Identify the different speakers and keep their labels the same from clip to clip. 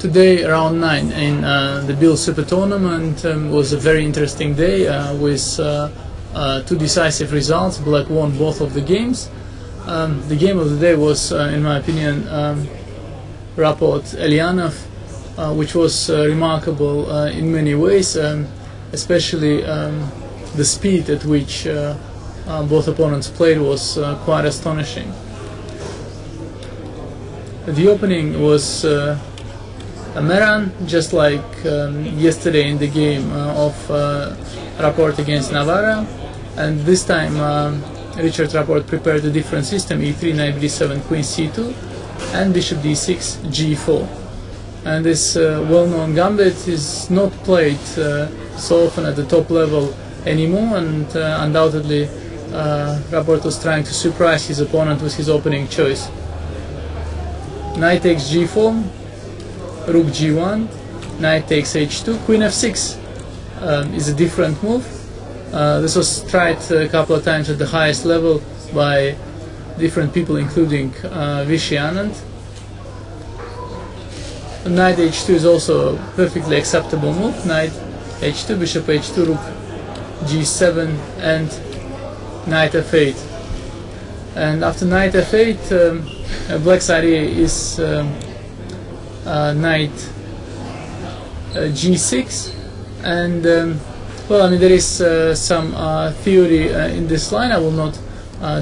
Speaker 1: Today, round 9 in the Bill Super Tournament was a very interesting day with two decisive results. Black won both of the games. The game of the day was, in my opinion, Raport Elianov, which was remarkable in many ways, especially the speed at which both opponents played was quite astonishing. The opening was Meran, just like yesterday in the game of Raport against Navarra, and this time Richard Raport prepared a different system: e3, knight b7, queen c2, and bishop d6, g4. And this well-known gambit is not played so often at the top level anymore, and undoubtedly Raport was trying to surprise his opponent with his opening choice. Knight takes g4, rook g1, knight takes h2, queen f6 is a different move. This was tried a couple of times at the highest level by different people, including Vishy Anand. Knight h2 is also a perfectly acceptable move. Knight h2, bishop h2, rook g7, and knight f8. And after knight f8, black's idea is knight g6, and well, I mean, there is some theory in this line. I will not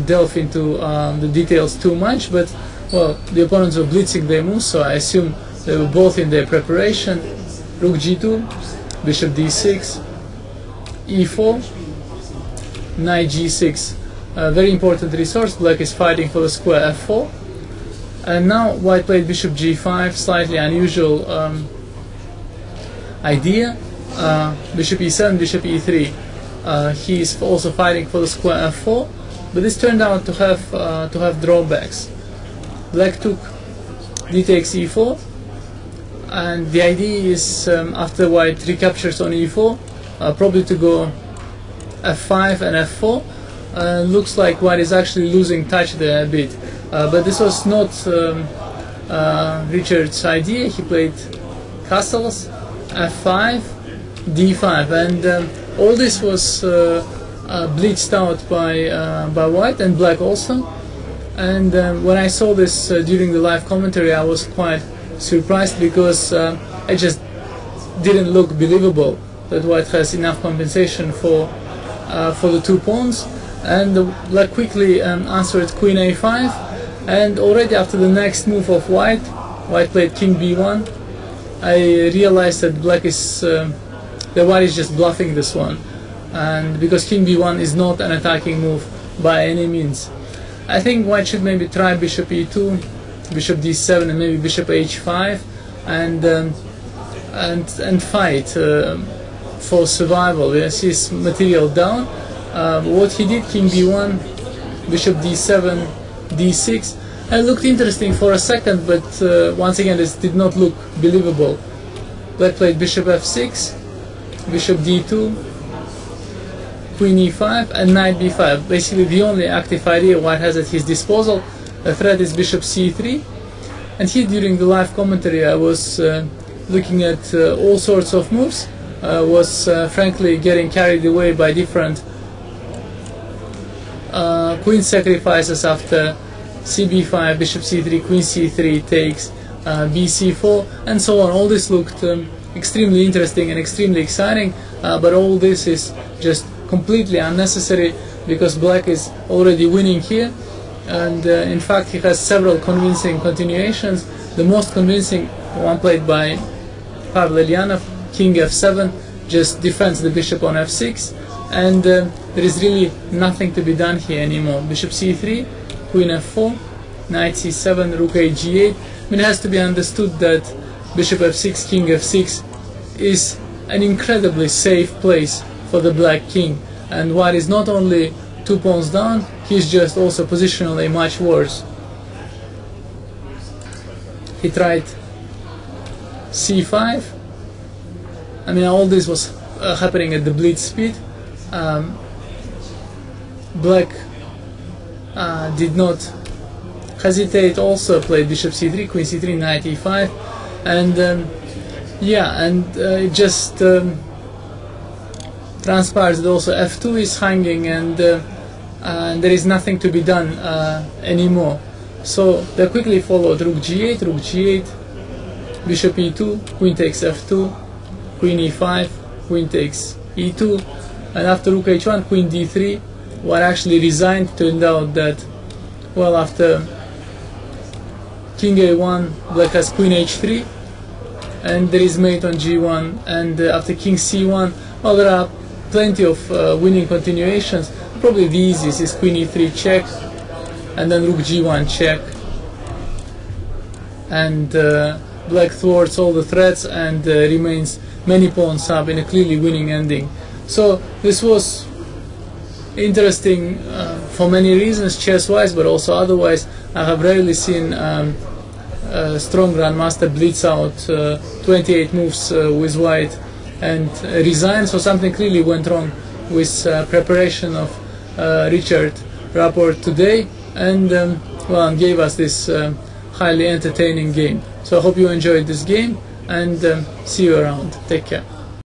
Speaker 1: delve into the details too much, but well, the opponents were blitzing their moves, so I assume they were both in their preparation. Rook g2, bishop d6, e4, knight g6. A very important resource. Black is fighting for the square f4, and now white played bishop g5, slightly unusual idea. Bishop e7, bishop e3. He is also fighting for the square f4, but this turned out to have drawbacks. Black took d takes e4, and the idea is after white recaptures on e4, probably to go f5 and f4. Looks like white is actually losing touch there a bit, but this was not Richard's idea. He played castles, f5, d5, and all this was blitzed out by white and black also. And when I saw this during the live commentary, I was quite surprised, because it just didn't look believable that white has enough compensation for the 2 pawns. And black quickly answered queen a5, and already after the next move of white played king b1. I realized that that white is just bluffing this one, and because king b1 is not an attacking move by any means. I think white should maybe try bishop e2, bishop d7, and maybe bishop h5, and fight for survival. Yes, his material down. What he did, king b1, bishop d7, d6, it looked interesting for a second, but once again this did not look believable. Black played bishop f6, bishop d2, queen e5, and knight b5. Basically the only active idea white has at his disposal. The threat is bishop c3, and here during the live commentary I was looking at all sorts of moves, was frankly getting carried away by different queen sacrifices after cb5, bishop c3, queen c3 takes, bc4, and so on. All this looked extremely interesting and extremely exciting, but all this is just completely unnecessary, because black is already winning here, and in fact he has several convincing continuations. The most convincing one played by Pavel Elianov, king f7, just defends the bishop on f6, and there is really nothing to be done here anymore. Bishop c3, queen f4, knight c7, rook g8. I mean, it has to be understood that bishop f6, king f6 is an incredibly safe place for the black king, and white is not only 2 pawns down, he's just also positionally much worse. He tried c5. I mean, all this was happening at the blitz speed. Black did not hesitate, also played bishop c3, queen c3, knight e5. and yeah, and it just transpires that also f2 is hanging, and there is nothing to be done anymore. So they quickly followed rook g8, rook g8, bishop e2, queen takes f2, queen e5, queen takes e2, and after rook h1, queen d3. What actually resigned turned out that, well, after king a1, black has queen h3, and there is mate on g1, and after king c1, well, there are plenty of winning continuations. Probably the easiest is queen e3 check, and then rook g1 check, and black thwarts all the threats and remains many pawns up in a clearly winning ending. So this was interesting for many reasons, chess-wise, but also otherwise. I have rarely seen a strong grandmaster blitz out 28 moves with white and resign, so something clearly went wrong with preparation of Richard Rapport today, and well, gave us this highly entertaining game. So I hope you enjoyed this game, and see you around. Take care.